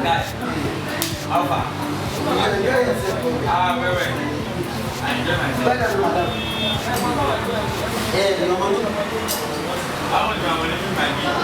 Guys, how far? Wait. I enjoy myself. I want my money in my meal.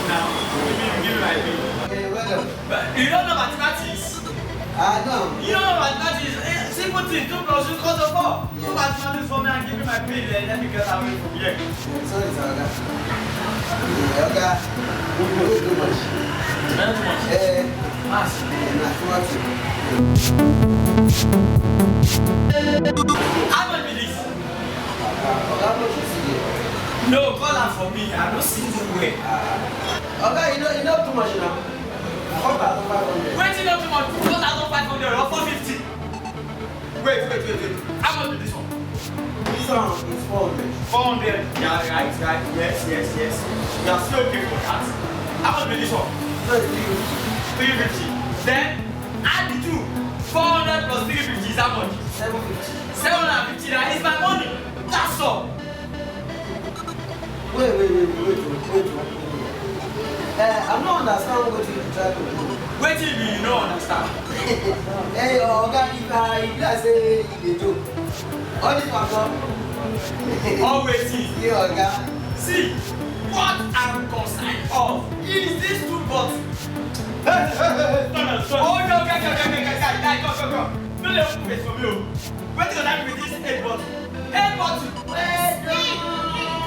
Now, give me my bill. But you don't know mathematics? No. You don't know mathematics? Simple thing, 2 plus 2 equals to 4. Do mathematics for me and give me my bill and let me get away from here. Sorry, sir. Okay. Too much. Not too much. Mass. How much be this? No, call her for me. I don't see the way. Okay, you know too much now. 4,500. Wait, you know too much. 4,500 or 450. Wait. How much be this one? This one is 400. 400. Yeah, right. Yes. You are still okay for that. How much be this one? 350. Then add the two. 400 plus 350 is how much? 750. 750. That is my money. That's all. Wait. I'm not understanding what you try to do. Wait till you don't understand. Hey, Oga, if I say you do. All this one come. Always see. Yeah, Oga. See, what I'm concerned of is these two bots. Oh no, guys, go. Don't let me wait for you. Wait till I with this 8 bots. 8 bots.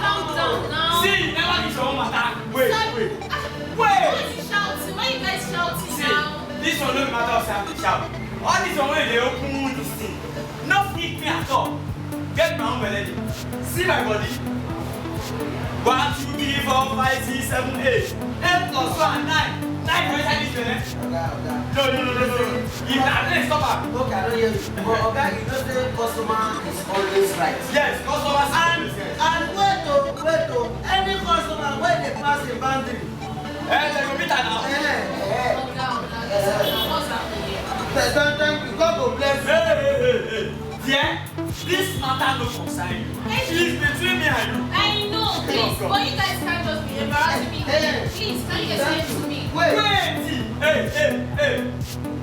Calm down now. See, never is your own matter. Wait. Why are you shouting? Why are you guys shouting See, now? this one no matter how they shout. All this one when they open this thing, no fit me at all. Get my own melody. See my body. 1, 2, 3, 4, 5, 6, 7, 8. 8 plus 1, 9. 9 for inside this belly. Oga. No. If that place stop her. Okay, I don't hear you. But Oga, you know the customer is always right. Yes, customers And wait, any customer when they pass the boundary. they go meet her now. What's happening here? Thank you. God will bless you. Hey. Yeah, this matter no concern you. It's between me and you. I know, please, but you guys can't just be embarrassing me. Please, can you explain to me? Wait. Hey.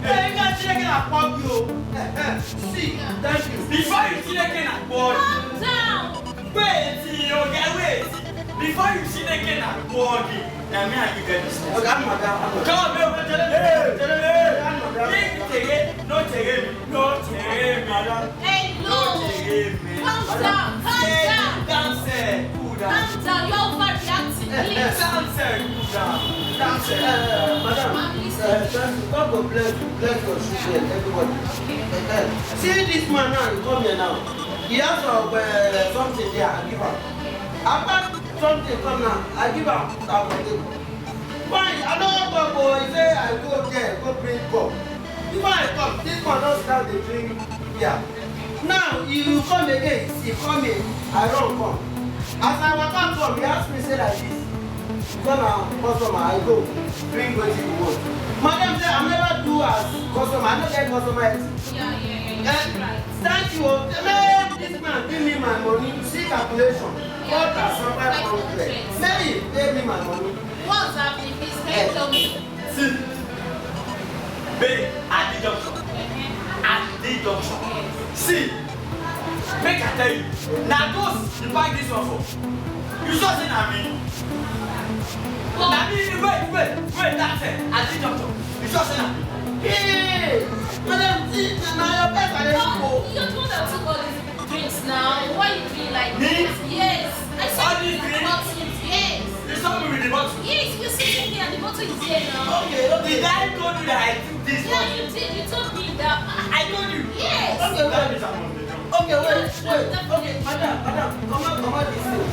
Hey, you guys taking a pop you. See, thank you. Before you see the can at board. Calm down. Wait. Before you see the can at board. Now me and you get this. Okay, I'm madam. Come on, hey. No take me. Hey, no. Calm down. Calm down. Calm down. You're overreacting, please. Madam, I'm listening. God will bless your children, everybody. See this man now, he come here now. He has something there, I give him. After something come now, I give him something. Fine, I don't go, he say I go there, go bring cup. Before I come, this man don't start the drink here. Now, you come again, he come in, I don't come. As I walk out from, he asked me, say like this. Now, customer, I go, bring what you want. Madam say, I never do as customer, I don't get customer. Yeah, right. Thank you. Man, this man give me my money, see calculation. What has somebody complex? Maybe pay me my money. What's happening? Please, can you tell me? See, babe, at the junction. See, Make I tell you. Now those you buy this one for. You saw saying I mean. Now wait, that's it. I think doctor. You saw saying I mean. Hey, madam, see, now your best I don't go. You're the one that took all these drinks now. Why you doing like Me? this? Yes. I saw All you these with the drinks? bottles. Yes. You saw me with the bottle. Yes, you're sitting here and the bottle is here now. Okay, Did I told you that I took this Yeah, one? you did. You told me that. I told you. Yes. Okay, That wait. is I'm on the drum. Okay, wait. Okay, madam, come on, this way.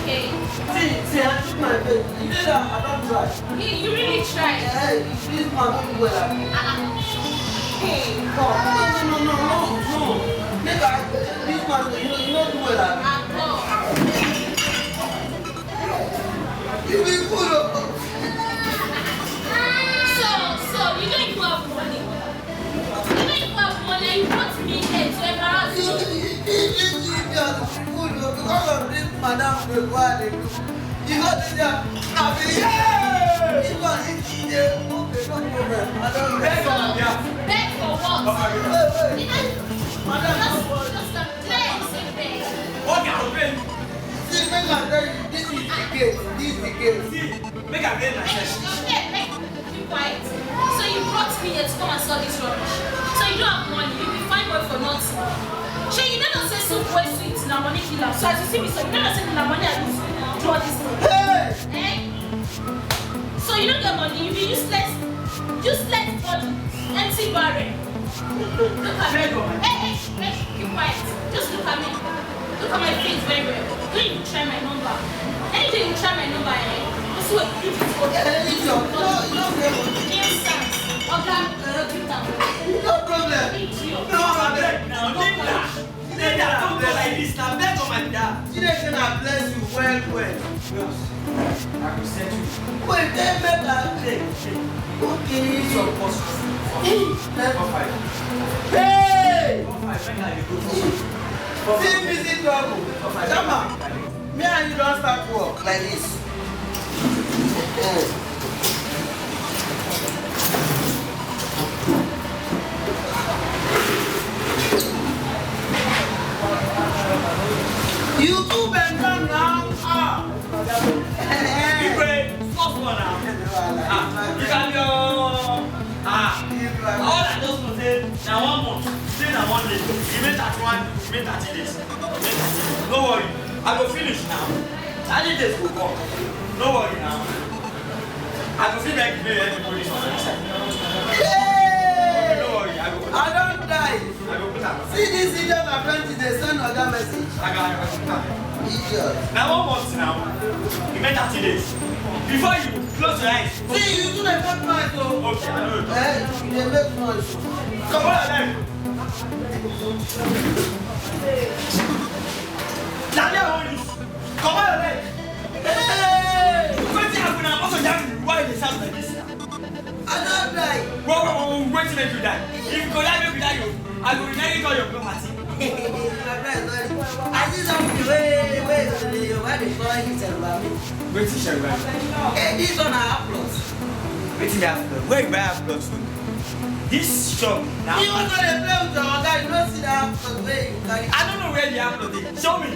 Okay. See, I took my bed. You did that, I don't try. You really tried. Hey, this man don't do well. Hey. No. Make I, this man, you don't do well. You be cool. So you don't even have money. You don't even have money. You brought me here to embarrass You you. because of this madam dey go and dey do. You go dey there, I be this one is okay, no problem. I don't Beg beg. on yeah. Beg for what? Wait. Madam, Just a place in bed. Okay, I'll pay. see, make I tell you, this is the case. See, make I pay my session. Be quiet. So you brought me here to come and sell this rubbish. So you don't have money. You be fine boy for nothing. She, you never say soup way sweet in a money killer. So as you see me, so you never say in a money I lose. Do all this thing. Hey! Eh? So you don't get money. You be useless body, empty barrel. Look at me. Hey, keep quiet. Just look at me. Look at my face very well. Don't even try my number. Anything you try my number, this way you just go. No problem. Instance. Okay, No problem. idiot. No, I beg now. Linda, don't go like this now. Beg on my dad. She dey say na bless you well. I will send you. Wait, then make I play. Okay. So, possible. Hey! Make I go. See visit trouble. Chama, me and you don't start work like this. You too bend down now. You pray. First one now. You can go. All I just want to say, now 1 month. Say now 1 day. You made 31, you made 30 days. No worry. I go finish now. 30 days will come. No worry now. I go feel like everybody on the side. Hey! No worry. I go put I don't die. I go put am. See this idiot apprentice, they send other message. I go put am. Idiot. Now 1 month now. You made 30 days. Before you close your eyes. See, you do the make noise, oh. Okay, I know. You dey make noise. Come on, then. Now they are on you. Come on, then. Hey! Wetin happen now? Also, why they sound like this? I don't die. Whoa, wait till you die. If you go die, make you die, I will inherit all your property. My friend, sorry. I see something wait, why they call it Sherwami? Wait till Sherwami. Hey, this one I have plus. Wait till you have plus. Where you buy have plus? This shop now. You want to play with your guy, you don't see that plus where you carry. I don't know where the have plus is. Show me.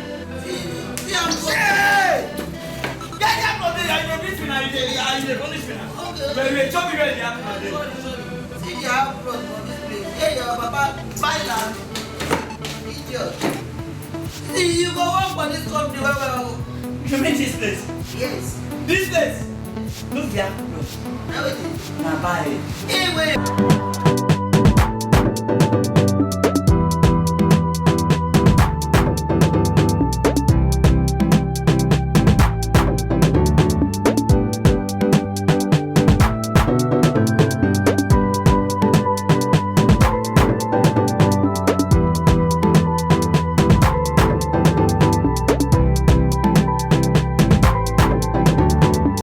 See, I'm so. Hey! Get the have plus is. You dey beat me now. You dey punish me now. Okay. Wait, show me where the have plus is. See, you have plus for this place. Hey, your papa, buy land. Idiot. See, you go work for this company well. You mean this place? Yes. This place? Look the have plus. Everything. Now buy it. Hey, wait.